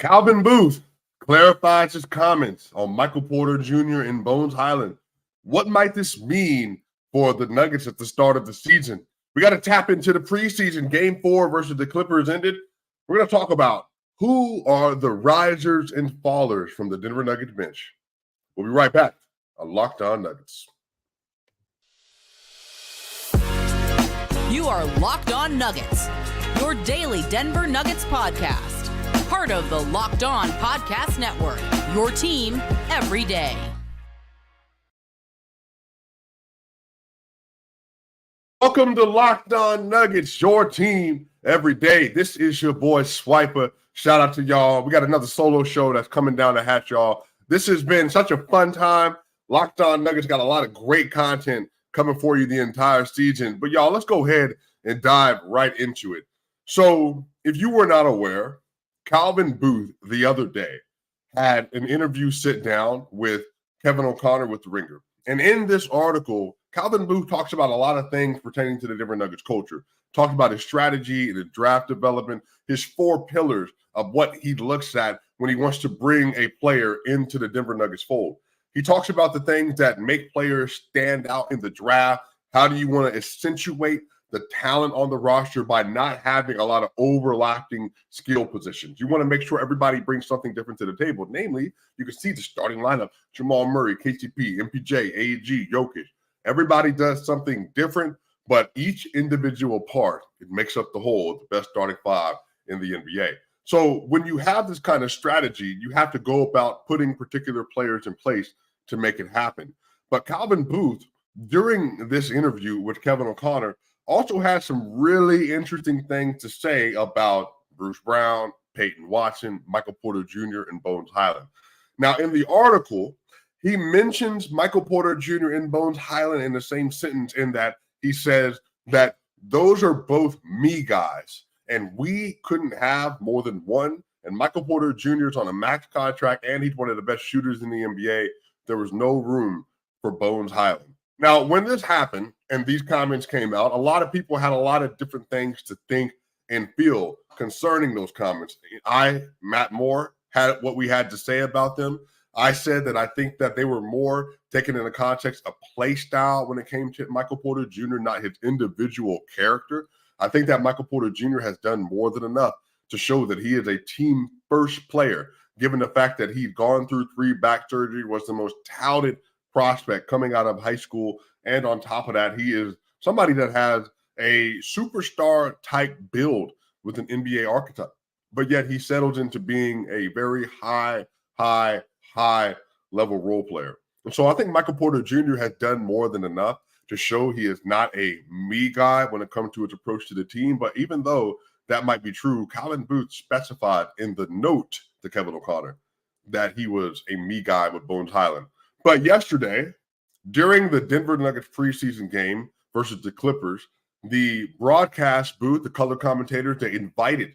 Calvin Booth clarifies his comments on Michael Porter Jr. and Bones Hyland. What might this mean for the Nuggets at the start of the season? We got to tap into the preseason. Game 4 versus the Clippers ended. We're going to talk about who are the risers and fallers from the Denver Nuggets bench. We'll be right back on Locked On Nuggets. You are Locked On Nuggets, your daily Denver Nuggets podcast. Part of the Locked On Podcast Network, your team every day. Welcome to Locked On Nuggets, your team every day. This is your boy Swiper. Shout out to y'all. We got another solo show that's coming down the hatch, y'all. This has been such a fun time. Locked On Nuggets got a lot of great content coming for you the entire season. But y'all, let's go ahead and dive right into it. So if you were not aware, Calvin Booth the other day had an interview sit down with Kevin O'Connor with The Ringer. And in this article, Calvin Booth talks about a lot of things pertaining to the Denver Nuggets culture. Talks about his strategy, the draft development, his 4 pillars of what he looks at when he wants to bring a player into the Denver Nuggets fold. He talks about the things that make players stand out in the draft. How do you want to accentuate the talent on the roster by not having a lot of overlapping skill positions? You want to make sure everybody brings something different to the table. Namely, you can see the starting lineup: Jamal Murray, KCP, MPJ, AG, Jokic. Everybody does something different, but each individual part, it makes up the whole, the best starting 5 in the NBA. So when you have this kind of strategy, you have to go about putting particular players in place to make it happen. But Calvin Booth, during this interview with Kevin O'Connor, also had some really interesting things to say about Bruce Brown, Payton Watson, Michael Porter Jr., and Bones Hyland. Now, in the article, he mentions Michael Porter Jr. and Bones Hyland in the same sentence, in that he says that those are both me guys, and we couldn't have more than one. And Michael Porter Jr. is on a max contract, and he's one of the best shooters in the NBA. There was no room for Bones Hyland. Now, when this happened and these comments came out, a lot of people had a lot of different things to think and feel concerning those comments. I, Matt Moore, had what we had to say about them. I said that I think that they were more taken in the context of play style when it came to Michael Porter Jr., not his individual character. I think that Michael Porter Jr. has done more than enough to show that he is a team-first player, given the fact that he'd gone through 3 back surgery, was the most touted prospect coming out of high school. And on top of that, he is somebody that has a superstar type build with an NBA archetype, but yet he settles into being a very high level role player. And so I think Michael Porter Jr. has done more than enough to show he is not a me guy when it comes to his approach to the team. But even though that might be true, Calvin Booth specified in the note to Kevin O'Connor that he was a me guy with Bones Hyland. But yesterday, during the Denver Nuggets preseason game versus the Clippers, the broadcast booth, the color commentators, they invited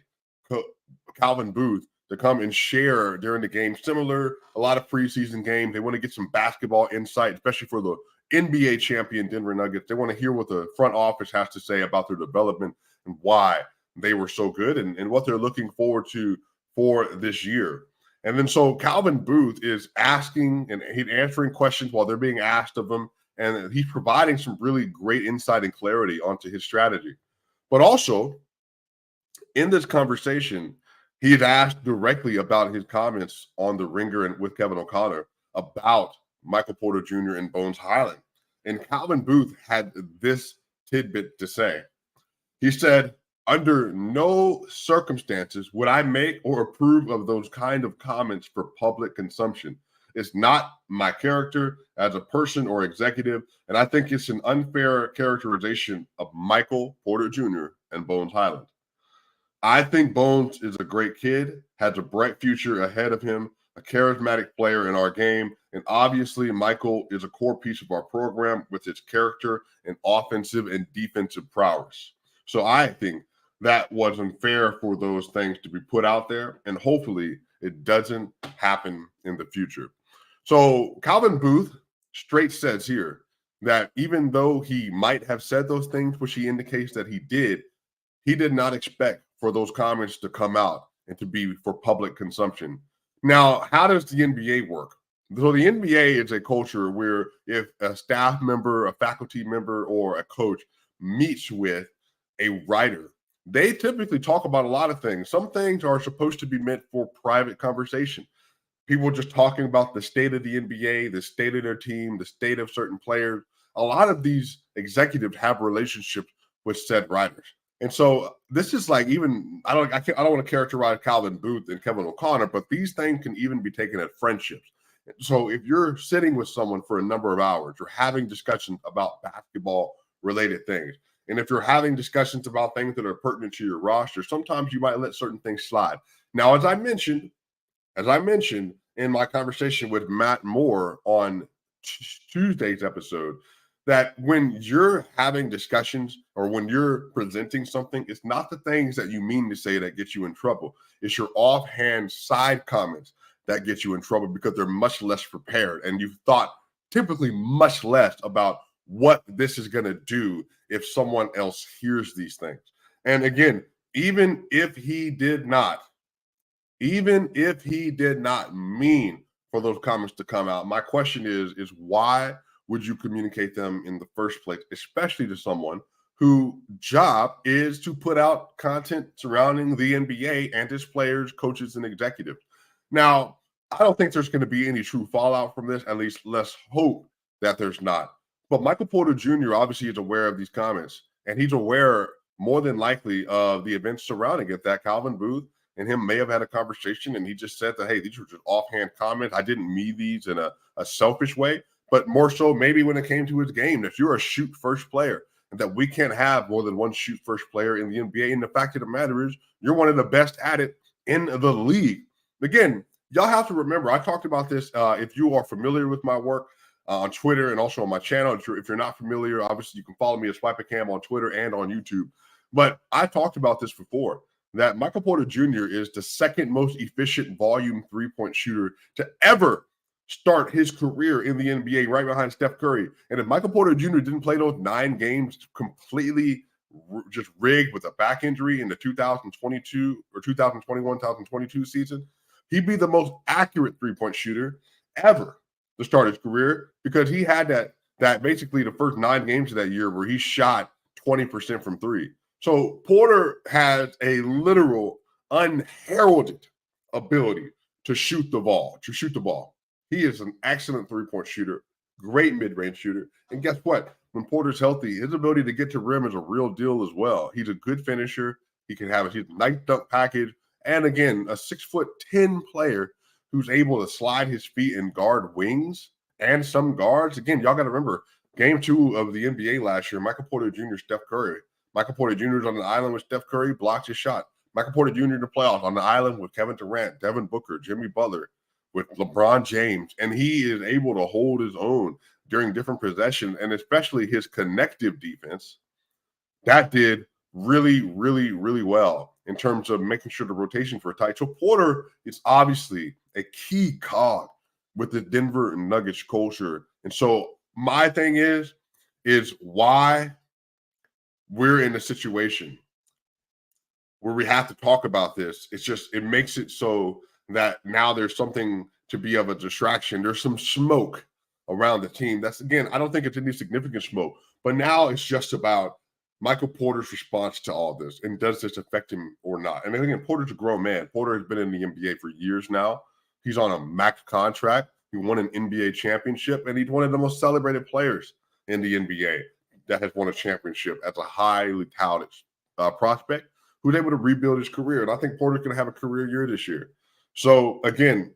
Calvin Booth to come and share during the game. Similar, a lot of preseason games, they want to get some basketball insight, especially for the NBA champion Denver Nuggets. They want to hear what the front office has to say about their development and why they were so good and what they're looking forward to for this year. And then so Calvin Booth is asking and he's answering questions while they're being asked of him. And he's providing some really great insight and clarity onto his strategy. But also in this conversation, he had asked directly about his comments on The Ringer and with Kevin O'Connor about Michael Porter Jr. and Bones Hyland. And Calvin Booth had this tidbit to say. He said, "Under no circumstances would I make or approve of those kind of comments for public consumption. It's not my character as a person or executive, and I think it's an unfair characterization of Michael Porter Jr. and Bones Hyland. I think Bones is a great kid, has a bright future ahead of him, a charismatic player in our game, and obviously Michael is a core piece of our program with his character and offensive and defensive prowess. So I think that was unfair for those things to be put out there, and hopefully it doesn't happen in the future." So Calvin Booth straight says here that even though he might have said those things, which he indicates that he did not expect for those comments to come out and to be for public consumption. Now, how does the NBA work? So the NBA is a culture where if a staff member, a faculty member, or a coach meets with a writer, they typically talk about a lot of things. Some things are supposed to be meant for private conversation. People just talking about the state of the NBA, the state of their team, the state of certain players. A lot of these executives have relationships with said writers. And so this is like even I don't want to characterize Calvin Booth and Kevin O'Connor, but these things can even be taken as friendships. So if you're sitting with someone for a number of hours, you're having discussions about basketball related things. And if you're having discussions about things that are pertinent to your roster, sometimes you might let certain things slide. Now, as I mentioned in my conversation with Matt Moore on Tuesday's episode, that when you're having discussions or when you're presenting something, it's not the things that you mean to say that get you in trouble. It's your offhand side comments that get you in trouble because they're much less prepared. And you've thought typically much less about what this is going to do if someone else hears these things. And again, even if he did not mean for those comments to come out, my question is why would you communicate them in the first place, especially to someone whose job is to put out content surrounding the NBA and its players, coaches, and executives? Now, I don't think there's going to be any true fallout from this. At least let's hope that there's not. But Michael Porter Jr. obviously is aware of these comments, and he's aware more than likely of the events surrounding it, that Calvin Booth and him may have had a conversation, and he just said that, hey, these were just offhand comments. I didn't mean these in a selfish way. But more so maybe when it came to his game, that you're a shoot first player and that we can't have more than one shoot first player in the NBA. And the fact of the matter is you're one of the best at it in the league. Again, y'all have to remember, I talked about this. If you are familiar with my work on Twitter and also on my channel, if you're not familiar, obviously you can follow me at SwiperCam on Twitter and on YouTube. But I talked about this before, that Michael Porter Jr. is the second most efficient volume three-point shooter to ever start his career in the NBA, right behind Steph Curry. And if Michael Porter Jr. didn't play those 9 games completely just rigged with a back injury in the 2022 or 2021-2022 season, he'd be the most accurate three-point shooter ever to start his career, because he had that basically the first 9 games of that year where he shot 20% from three. So Porter has a literal unheralded ability to shoot the ball. He is an excellent three-point shooter, great mid-range shooter. And guess what? When Porter's healthy, his ability to get to rim is a real deal as well. He's a good finisher. He's a nice dunk package. And again, a 6'10" player who's able to slide his feet and guard wings and some guards. Again, y'all got to remember, game 2 of the NBA last year, Michael Porter Jr., Steph Curry. Michael Porter Jr. is on the island with Steph Curry, blocks his shot. Michael Porter Jr. in the playoffs on the island with Kevin Durant, Devin Booker, Jimmy Butler, with LeBron James, and he is able to hold his own during different possessions, and especially his connective defense, that did really, really, really well in terms of making sure the rotations were tight. So Porter is obviously a key cog with the Denver Nuggets culture. And so my thing is why we're in a situation where we have to talk about this. It makes it so that now there's something to be of a distraction. There's some smoke around the team. That's, again, I don't think it's any significant smoke, but now it's just about Michael Porter's response to all this, and does this affect him or not? And again, Porter's a grown man. Porter has been in the NBA for years now. He's on a max contract. He won an NBA championship, and he's one of the most celebrated players in the NBA that has won a championship as a highly touted prospect who's able to rebuild his career. And I think Porter's going to have a career year this year. So again,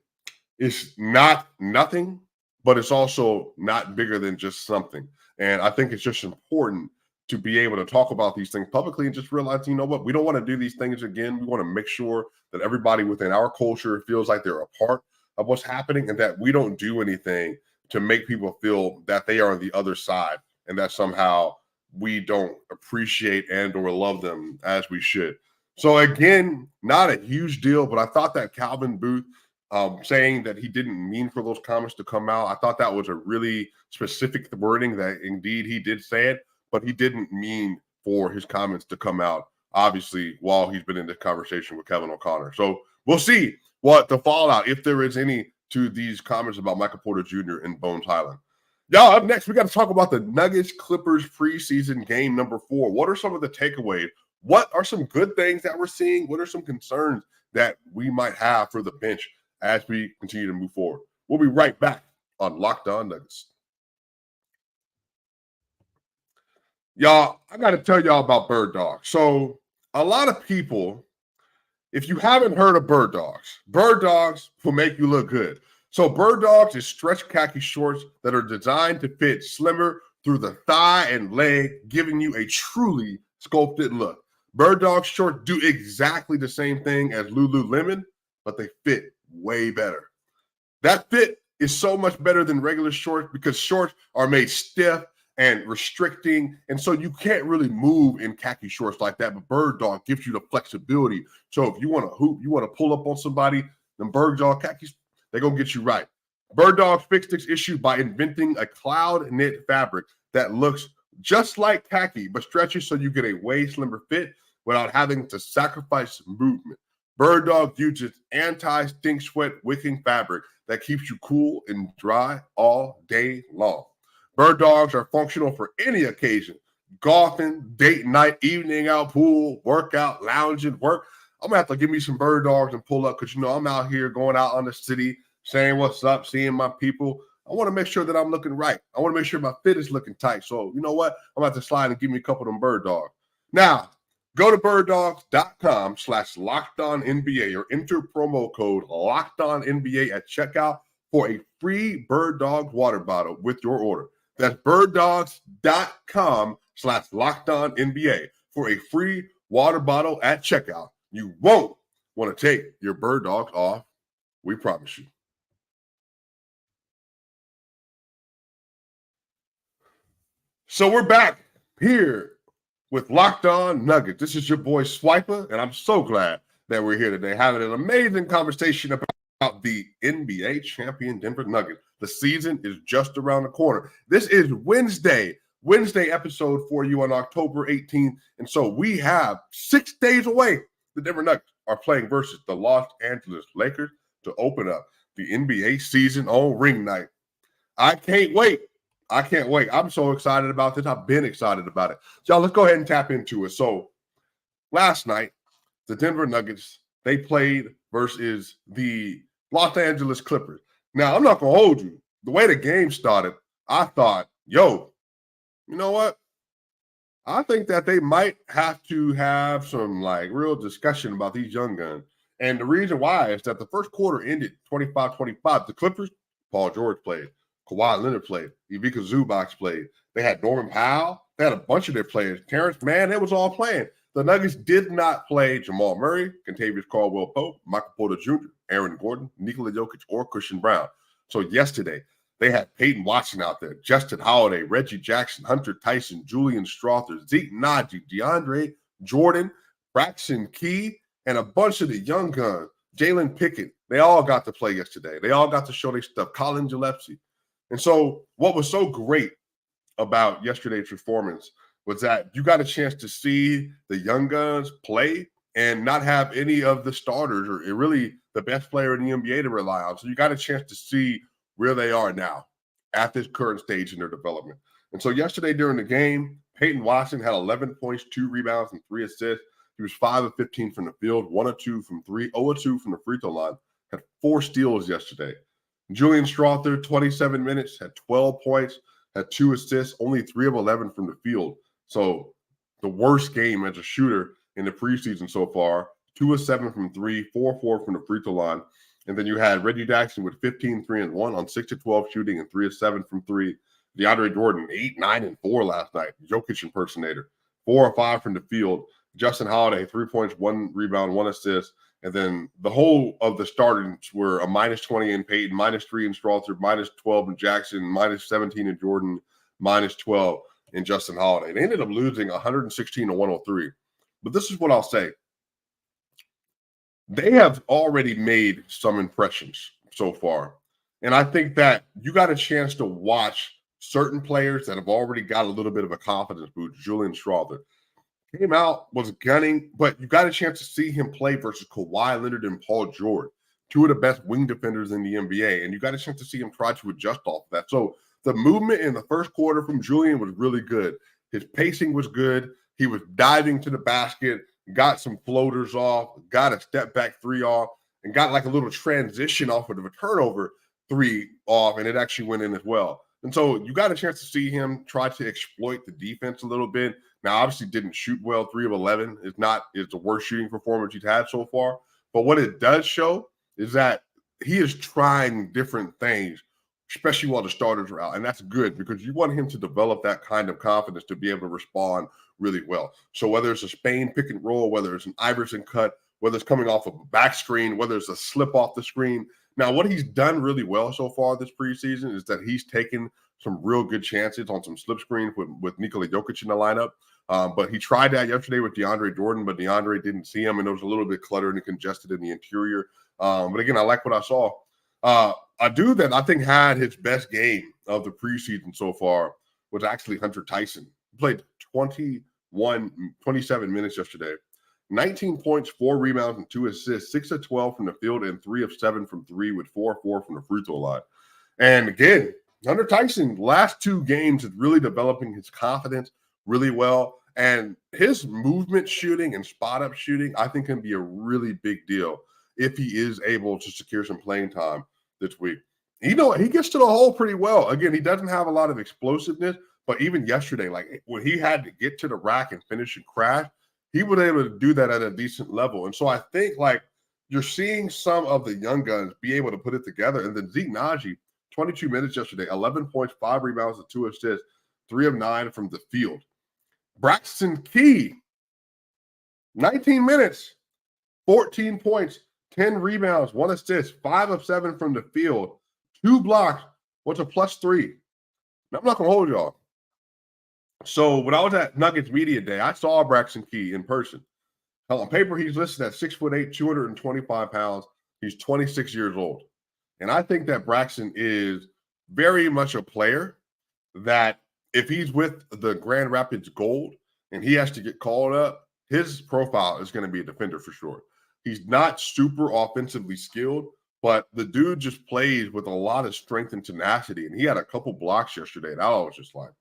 it's not nothing, but it's also not bigger than just something. And I think it's just important to be able to talk about these things publicly and just realize, you know what, we don't want to do these things again. We want to make sure that everybody within our culture feels like they're a part of what's happening, and that we don't do anything to make people feel that they are on the other side and that somehow we don't appreciate and or love them as we should. So again, not a huge deal, but I thought that Calvin Booth saying that he didn't mean for those comments to come out, I thought that was a really specific wording, that indeed he did say it, but he didn't mean for his comments to come out obviously, while he's been in this conversation with Kevin O'Connor. So we'll see what the fallout, if there is any, to these comments about Michael Porter Jr. and Bones Hyland. Y'all, up next, we got to talk about the Nuggets Clippers preseason game number 4. What are some of the takeaways? What are some good things that we're seeing? What are some concerns that we might have for the bench as we continue to move forward? We'll be right back on Locked On Nuggets. Y'all, I got to tell y'all about bird dogs. So a lot of people, if you haven't heard of bird dogs will make you look good. So bird dogs is stretch khaki shorts that are designed to fit slimmer through the thigh and leg, giving you a truly sculpted look. Bird dog shorts do exactly the same thing as Lululemon, but they fit way better. That fit is so much better than regular shorts because shorts are made stiff and restricting, and so you can't really move in khaki shorts like that. But bird dog gives you the flexibility. So if you want to hoop, you want to pull up on somebody, then bird dog khakis, they're going to get you right. Bird Dog fixed this issue by inventing a cloud knit fabric that looks just like khaki, but stretches so you get a way slimmer fit without having to sacrifice movement. Bird Dog uses anti-stink sweat wicking fabric that keeps you cool and dry all day long. Bird Dogs are functional for any occasion: golfing, date night, evening out, pool, workout, lounging, work. I'm going to have to give me some bird dogs and pull up because, I'm out here going out on the city, saying what's up, seeing my people. I want to make sure that I'm looking right. I want to make sure my fit is looking tight. So, you know what? I'm about to slide and give me a couple of them bird dogs. Now, go to birddogs.com/LockedOnNBA or enter promo code LockedOnNBA at checkout for a free Bird Dog water bottle with your order. That's birddogs.com/LockedOnNBA for a free water bottle at checkout. You won't want to take your bird dogs off. We promise you. So we're back here with Locked On Nugget. This is your boy Swiper, and I'm so glad that we're here today having an amazing conversation about the NBA champion Denver Nuggets. The season is just around the corner. This is Wednesday episode for you on October 18th. And so we have 6 days away. The Denver Nuggets are playing versus the Los Angeles Lakers to open up the NBA season on ring night. I can't wait. I'm so excited about this. I've been excited about it. So y'all, let's go ahead and tap into it. So last night, the Denver Nuggets, they played versus the Los Angeles Clippers. Now, I'm not going to hold you. The way the game started, I thought, you know what? I think that they might have to have some real discussion about these young guns. And the reason why is that the first quarter ended 25-25. The Clippers, Paul George played. Kawhi Leonard played. Ivica Zubac played. They had Norman Powell. They had a bunch of their players. Terrence Mann, it was all playing. The Nuggets did not play Jamal Murray, Kentavious Caldwell-Pope, Michael Porter Jr., Aaron Gordon, Nikola Jokic, or Christian Brown. So yesterday, they had Payton Watson out there, Justin Holiday, Reggie Jackson, Hunter Tyson, Julian Strother, Zeke Naji, DeAndre Jordan, Braxton Key, and a bunch of the young guns, Jalen Pickett. They all got to play yesterday. They all got to show their stuff. Colin Gillespie. And so what was so great about yesterday's performance was that you got a chance to see the young guns play and not have any of the starters or really the best player in the NBA to rely on. So you got a chance to see where they are now at this current stage in their development. And so yesterday during the game, Payton Watson had 11 points, 2 rebounds, and 3 assists. He was 5 of 15 from the field, 1 of 2 from 3, 0 of 2 from the free throw line. Had 4 steals yesterday. Julian Strother, 27 minutes, had 12 points, had 2 assists, only 3 of 11 from the field. So the worst game as a shooter in the preseason so far. 2 of 7 from 3, 4 of 4 from the free throw line. And then you had Reggie Jackson with 15, 3 and 1 on 6 of 12 shooting and 3 of 7 from 3. DeAndre Jordan, 8, 9 and 4 last night. Jokic impersonator, 4 of 5 from the field. Justin Holiday, 3 points, 1 rebound, 1 assist. And then the whole of the starters were a -20 in Payton, -3 in Strother, -12 in Jackson, -17 in Jordan, -12 in Justin Holiday. They ended up losing 116-103. But this is what I'll say. They have already made some impressions so far. And I think that you got a chance to watch certain players that have already got a little bit of a confidence boost. Julian Strother. came out, was gunning, but you got a chance to see him play versus Kawhi Leonard and Paul George, two of the best wing defenders in the NBA, and you got a chance to see him try to adjust off that. So the movement in the first quarter from Julian was really good. His pacing was good. He was diving to the basket, got some floaters off, got a step back three off, and got like a little transition off of the turnover three off, and it actually went in as well. And so you got a chance to see him try to exploit the defense a little bit. Now, obviously didn't shoot well. 3 of 11 is the worst shooting performance he's had so far. But what it does show is that he is trying different things, especially while the starters are out. And that's good because you want him to develop that kind of confidence to be able to respond really well. So whether it's a Spain pick and roll, whether it's an Iverson cut, whether it's coming off of a back screen, whether it's a slip off the screen. Now, what he's done really well so far this preseason is that he's taken some real good chances on some slip screens with Nikola Jokic in the lineup. But he tried that yesterday with DeAndre Jordan, but DeAndre didn't see him, and it was a little bit cluttered and congested in the interior. But again, I like what I saw. A dude that I think had his best game of the preseason so far was actually Hunter Tyson. He played 27 minutes yesterday. 19 points, 4 rebounds, and 2 assists, 6 of 12 from the field, and 3 of 7 from 3 with 4 of 4 from the free throw line. And again, Hunter Tyson, last 2 games is really developing his confidence really well. And his movement shooting and spot-up shooting, I think, can be a really big deal if he is able to secure some playing time this week. He gets to the hole pretty well. Again, he doesn't have a lot of explosiveness, but even yesterday, like when he had to get to the rack and finish and crash, he was able to do that at a decent level. And so I think like you're seeing some of the young guns be able to put it together. And then Zeke Naji, 22 minutes yesterday, 11 points, 5 rebounds, and 2 assists, 3 of 9 from the field. Braxton Key, 19 minutes, 14 points, 10 rebounds, 1 assist, 5 of 7 from the field, 2 blocks, what's a +3. Now, I'm not going to hold y'all. So when I was at Nuggets Media Day, I saw Braxton Key in person. On paper, he's listed at 6'8", 225 pounds. He's 26 years old. And I think that Braxton is very much a player that if he's with the Grand Rapids Gold and he has to get called up, his profile is going to be a defender for sure. He's not super offensively skilled, but the dude just plays with a lot of strength and tenacity. And he had a couple blocks yesterday, and I was just like,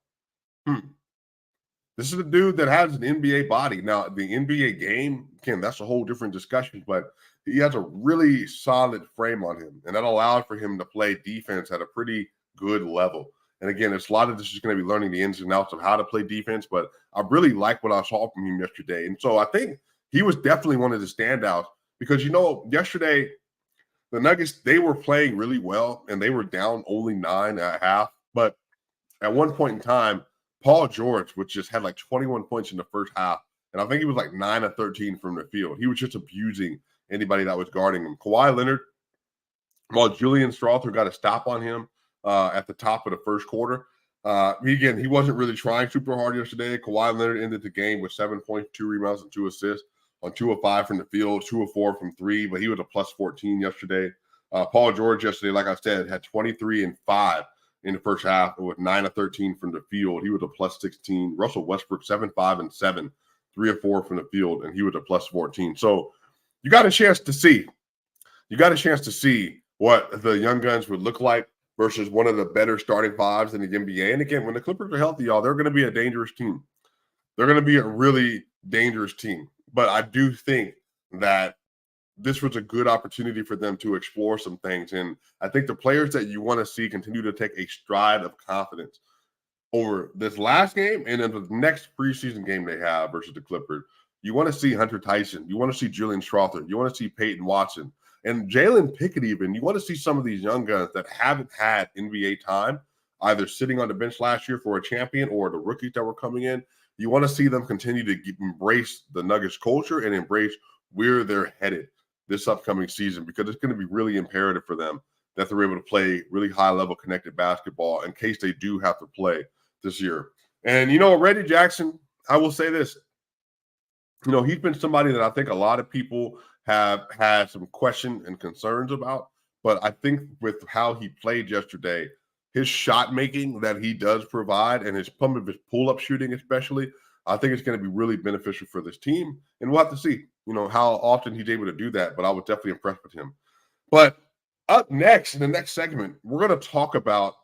This is a dude that has an NBA body. Now, the NBA game, again, that's a whole different discussion, but he has a really solid frame on him, and that allowed for him to play defense at a pretty good level. And again, it's a lot of this is going to be learning the ins and outs of how to play defense, but I really like what I saw from him yesterday. And so I think he was definitely one of the standouts because, yesterday the Nuggets, they were playing really well, and they were down only 9 at half. But at one point in time, Paul George, which just had like 21 points in the first half, and I think he was like 9 of 13 from the field. He was just abusing anybody that was guarding him. Kawhi Leonard, while Julian Strawther got a stop on him at the top of the first quarter. He wasn't really trying super hard yesterday. Kawhi Leonard ended the game with 7 points, 2 rebounds, and 2 assists on 2 of 5 from the field, 2 of 4 from 3, but he was a plus 14 yesterday. Paul George yesterday, like I said, had 23 and 5 in the first half with 9 of 13 from the field. He was a plus 16. Russell Westbrook, 7, 5, and 7, 3 of 4 from the field, and he was a plus 14. So you got a chance to see. You got a chance to see what the young guns would look like versus one of the better starting fives in the NBA. And again, when the Clippers are healthy, y'all, they're going to be a dangerous team. They're going to be a really dangerous team. But I do think that this was a good opportunity for them to explore some things. And I think the players that you want to see continue to take a stride of confidence over this last game and then the next preseason game they have versus the Clippers. You want to see Hunter Tyson. You want to see Julian Strawther. You want to see Payton Watson. And Jalen Pickett even. You want to see some of these young guns that haven't had NBA time, either sitting on the bench last year for a champion or the rookies that were coming in. You want to see them continue to embrace the Nuggets culture and embrace where they're headed this upcoming season, because it's going to be really imperative for them that they're able to play really high-level connected basketball in case they do have to play this year. And, Reggie Jackson, I will say this. He's been somebody that I think a lot of people have had some question and concerns about. But I think with how he played yesterday, his shot making that he does provide and his pull-up shooting especially, I think it's going to be really beneficial for this team, and we'll have to see, how often he's able to do that. But I was definitely impressed with him. But up next, in the next segment, we're going to talk about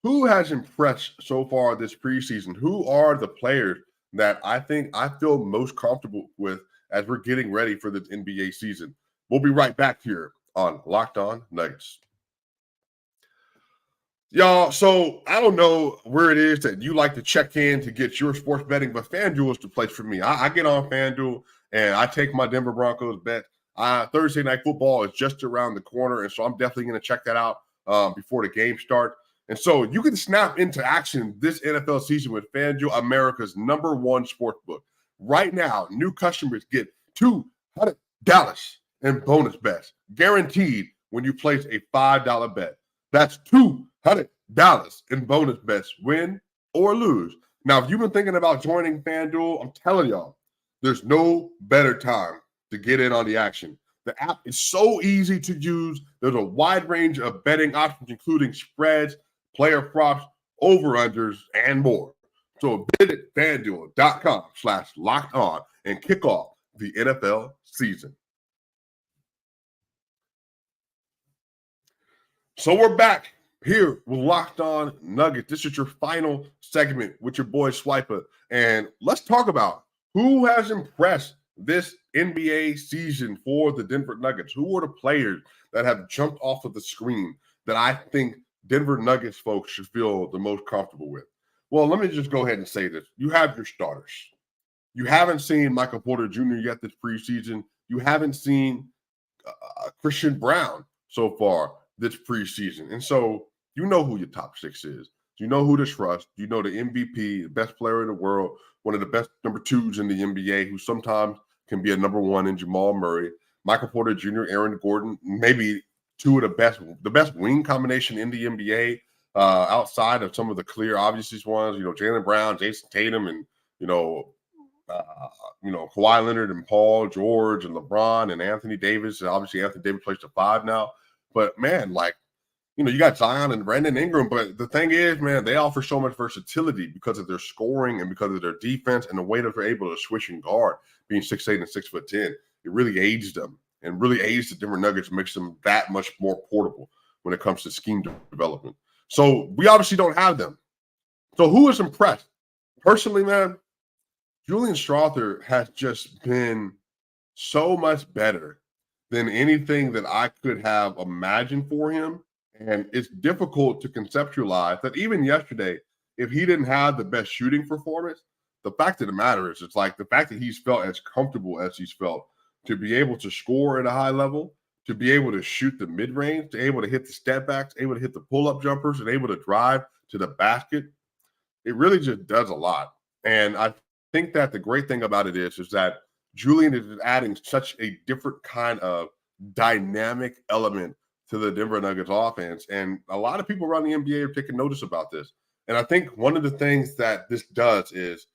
who has impressed so far this preseason. Who are the players that I feel most comfortable with as we're getting ready for the NBA season. We'll be right back here on Locked On Nuggets. Y'all, so I don't know where it is that you like to check in to get your sports betting, but FanDuel is the place for me. I get on FanDuel and I take my Denver Broncos bet. Thursday night football is just around the corner, and so I'm definitely going to check that out before the game start. And so you can snap into action this NFL season with FanDuel, America's #1 sportsbook. Right now, new customers get $200 in bonus bets, guaranteed when you place a $5 bet. That's $200 in bonus bets, win or lose. Now, if you've been thinking about joining FanDuel, I'm telling y'all, there's no better time to get in on the action. The app is so easy to use. There's a wide range of betting options, including spreads, player props, over-unders, and more. So visit FanDuel.com/locked-on and kick off the NFL season. So we're back here with Locked On Nugget. This is your final segment with your boy Swiper. And let's talk about who has impressed this NBA season for the Denver Nuggets. Who are the players that have jumped off of the screen that I think Denver Nuggets folks should feel the most comfortable with? Well, let me just go ahead and say this. You have your starters. You haven't seen Michael Porter Jr. yet this preseason. You haven't seen Christian Brown so far this preseason. And so you know who your top 6 is. You know who to trust. You know the MVP, the best player in the world, one of the best number 2s in the NBA, who sometimes can be a number 1 in Jamal Murray, Michael Porter Jr., Aaron Gordon, maybe two of the best wing combination in the NBA, outside of some of the clear obvious ones, Jaylen Brown, Jason Tatum, and Kawhi Leonard and Paul George and LeBron and Anthony Davis. And obviously Anthony Davis plays the 5 now. But man, you got Zion and Brandon Ingram. But the thing is, man, they offer so much versatility because of their scoring and because of their defense and the way that they're able to switch and guard, being 6'8" and 6'10". It really aids them and really aids the Denver Nuggets, makes them that much more portable when it comes to scheme development. So we obviously don't have them. So who is impressed? Personally, man, Julian Strawther has just been so much better than anything that I could have imagined for him. And it's difficult to conceptualize that even yesterday, if he didn't have the best shooting performance, the fact of the matter is, it's like the fact that he's felt as comfortable as he's felt to be able to score at a high level, to be able to shoot the mid-range, to able to hit the step backs, able to hit the pull-up jumpers, and able to drive to the basket. It really just does a lot. And I think that the great thing about it is that Julian is adding such a different kind of dynamic element to the Denver Nuggets offense. And a lot of people around the NBA are taking notice about this. And I think one of the things that this does is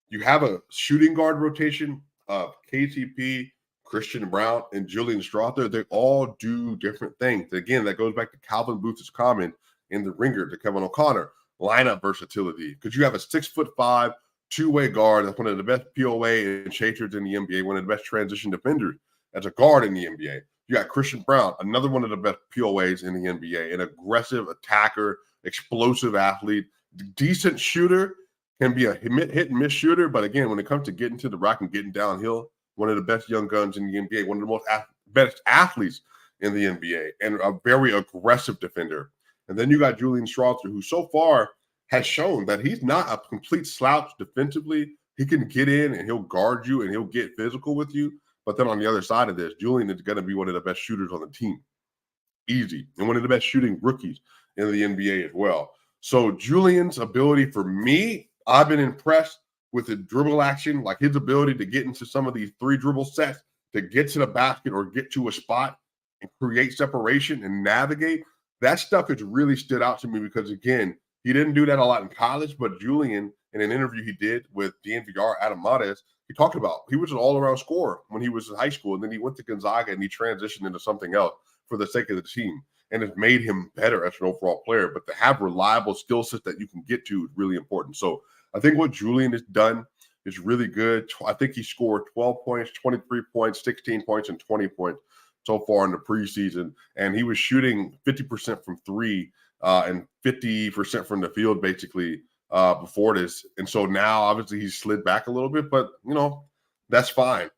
you have a shooting guard rotation of KCP, Christian Brown, and Julian Strawther. They all do different things. Again, that goes back to Calvin Booth's comment in The Ringer to Kevin O'Connor, lineup versatility. Because you have a 6'5" two-way guard that's one of the best POA and chasers in the NBA, one of the best transition defenders as a guard in the NBA. You got Christian Brown, another one of the best POAs in the NBA, an aggressive attacker, explosive athlete, decent shooter, can be a hit and miss shooter. But again, when it comes to getting to the rack and getting downhill, one of the best young guns in the NBA, one of the best athletes in the NBA, and a very aggressive defender. And then you got Julian Strawther, who so far has shown that he's not a complete slouch defensively. He can get in and he'll guard you and he'll get physical with you. But then on the other side of this, Julian is going to be one of the best shooters on the team. Easy. And one of the best shooting rookies in the NBA as well. So Julian's ability, for me, I've been impressed with the dribble action, like his ability to get into some of these 3 dribble sets, to get to the basket or get to a spot and create separation and navigate. That stuff has really stood out to me because, again, he didn't do that a lot in college, but Julian, in an interview he did with DNVR Adam Mares, he talked about he was an all-around scorer when he was in high school, and then he went to Gonzaga and he transitioned into something else for the sake of the team, and it's made him better as an overall player. But to have reliable skill sets that you can get to is really important. So I think what Julian has done is really good. I think he scored 12 points, 23 points, 16 points, and 20 points so far in the preseason. And he was shooting 50% from three and 50% from the field, basically, before this. And so now, obviously, he's slid back a little bit, but, that's fine.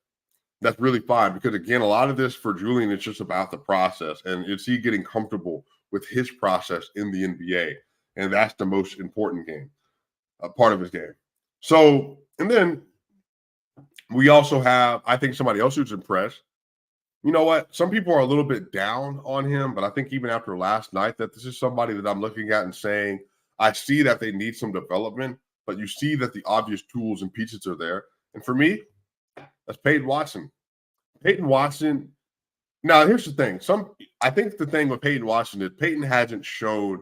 That's really fine because, again, a lot of this for Julian is just about the process. And it's he getting comfortable with his process in the NBA. And that's the most important part of his game. So, and then we also have, I think, somebody else who's impressed. You know what? Some people are a little bit down on him, but I think even after last night that this is somebody that I'm looking at and saying, I see that they need some development, but you see that the obvious tools and pieces are there. And for me, that's Payton Watson. Payton Watson. Now, here's the thing. I think the thing with Payton Watson is Payton hasn't showed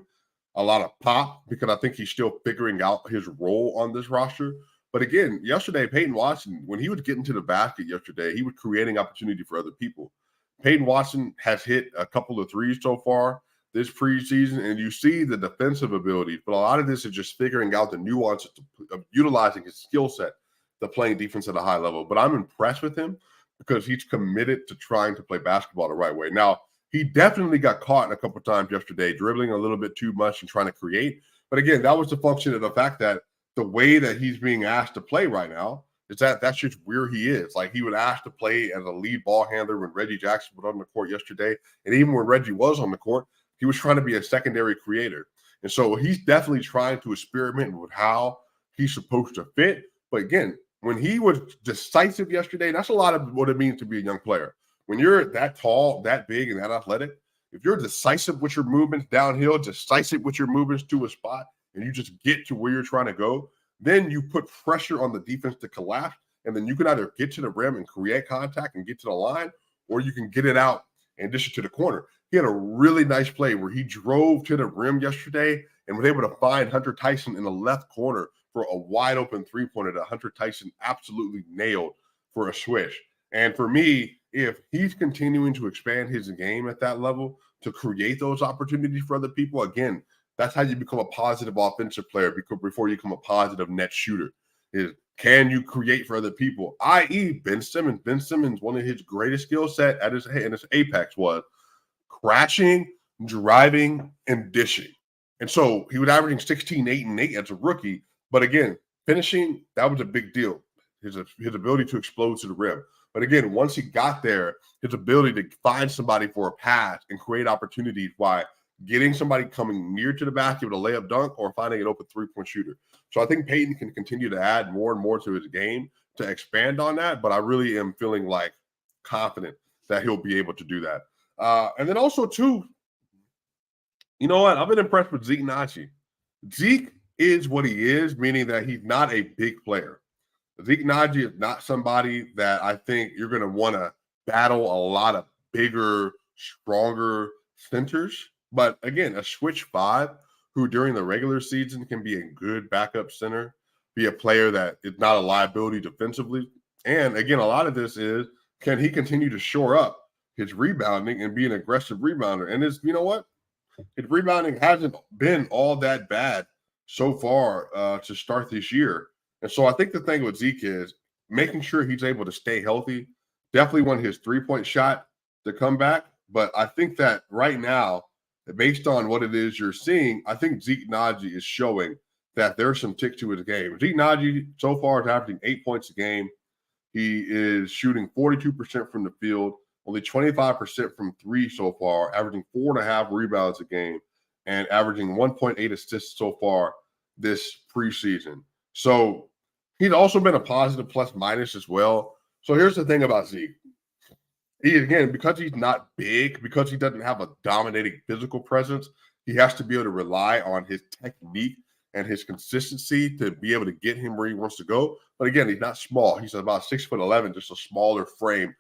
a lot of pop because I think he's still figuring out his role on this roster. But again, yesterday, Payton Watson, when he was getting to the basket yesterday, he was creating opportunity for other people. Payton Watson has hit a couple of threes so far this preseason, and you see the defensive abilities. But a lot of this is just figuring out the nuances of utilizing his skill set to playing defense at a high level. But I'm impressed with him because he's committed to trying to play basketball the right way. Now, he definitely got caught a couple of times yesterday, dribbling a little bit too much and trying to create. But again, that was the function of the fact that the way that he's being asked to play right now is that's just where he is. Like, he would ask to play as a lead ball handler when Reggie Jackson was on the court yesterday. And even when Reggie was on the court, he was trying to be a secondary creator. And so he's definitely trying to experiment with how he's supposed to fit. But again, when he was decisive yesterday, that's a lot of what it means to be a young player. When you're that tall, that big, and that athletic, if you're decisive with your movements downhill, decisive with your movements to a spot, and you just get to where you're trying to go, then you put pressure on the defense to collapse, and then you can either get to the rim and create contact and get to the line, or you can get it out and dish it to the corner. He had a really nice play where he drove to the rim yesterday and was able to find Hunter Tyson in the left corner for a wide open three-pointer that Hunter Tyson absolutely nailed for a swish. And for me, if he's continuing to expand his game at that level to create those opportunities for other people, again, that's how you become a positive offensive player before you become a positive net shooter. Is can you create for other people, i.e. Ben Simmons. Ben Simmons, one of his greatest skill set in his apex was crashing, driving, and dishing. And so he was averaging 16, 8, and 8 as a rookie. But again, finishing, that was a big deal. His ability to explode to the rim. But again, once he got there, his ability to find somebody for a pass and create opportunities by getting somebody coming near to the basket with a layup dunk or finding an open three-point shooter. So I think Payton can continue to add more and more to his game to expand on that. But I really am feeling like confident that he'll be able to do that. And then also, too, you know what? I've been impressed with Zeke Naji. Zeke is what he is, meaning that he's not a big player. Zeke Naji is not somebody that I think you're going to want to battle a lot of bigger, stronger centers. But again, a switch five who during the regular season can be a good backup center, be a player that is not a liability defensively. And again, a lot of this is, can he continue to shore up his rebounding and be an aggressive rebounder? And you know what? His rebounding hasn't been all that bad so far to start this year. And so I think the thing with Zeke is making sure he's able to stay healthy. Definitely want his three-point shot to come back. But I think that right now, based on what it is you're seeing, I think Zeke Naji is showing that there's some tick to his game. Zeke Naji so far is averaging 8 points a game. He is shooting 42% from the field, only 25% from three so far, averaging 4.5 rebounds a game, and averaging 1.8 assists so far this preseason. So he's also been a positive plus minus as well. So here's the thing about Zeke. Again, because he's not big, because he doesn't have a dominating physical presence, he has to be able to rely on his technique and his consistency to be able to get him where he wants to go. But again, he's not small. He's about 6'11", just a smaller frame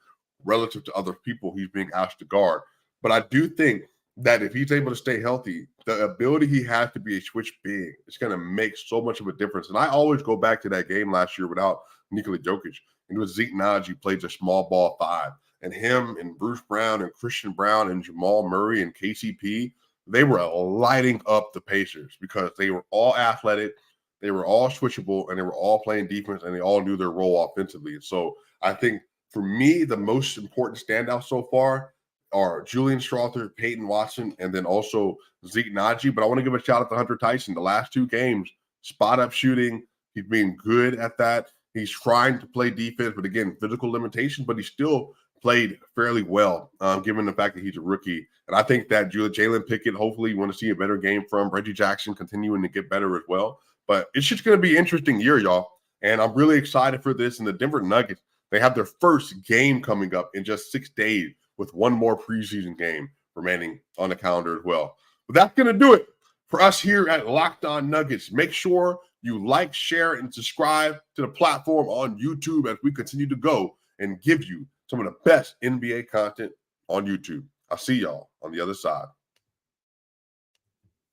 relative to other people he's being asked to guard. But I do think that if he's able to stay healthy, the ability he has to be a switch big is going to make so much of a difference. And I always go back to that game last year without Nikola Jokic. And it was Zeke Naji plays a small ball five. And him and Bruce Brown and Christian Brown and Jamal Murray and KCP, they were lighting up the Pacers because they were all athletic. they were all switchable and they were all playing defense and they all knew their role offensively. So I think for me, the most important standouts so far are Julian Strawther, Payton Watson, and then also Zeke Naji. But I want to give a shout out to Hunter Tyson. The last 2 games, spot up shooting. He's being good at that. He's trying to play defense, but again, physical limitations, but he still played fairly well, given the fact that he's a rookie. And I think that Jalen Pickett, hopefully you want to see a better game from Reggie Jackson continuing to get better as well. But it's just going to be an interesting year, y'all. And I'm really excited for this. And the Denver Nuggets, they have their first game coming up in just 6 days with one more preseason game remaining on the calendar as well. But that's going to do it for us here at Locked On Nuggets. Make sure you like, share, and subscribe to the platform on YouTube as we continue to go and give you some of the best NBA content on YouTube. I'll see y'all on the other side.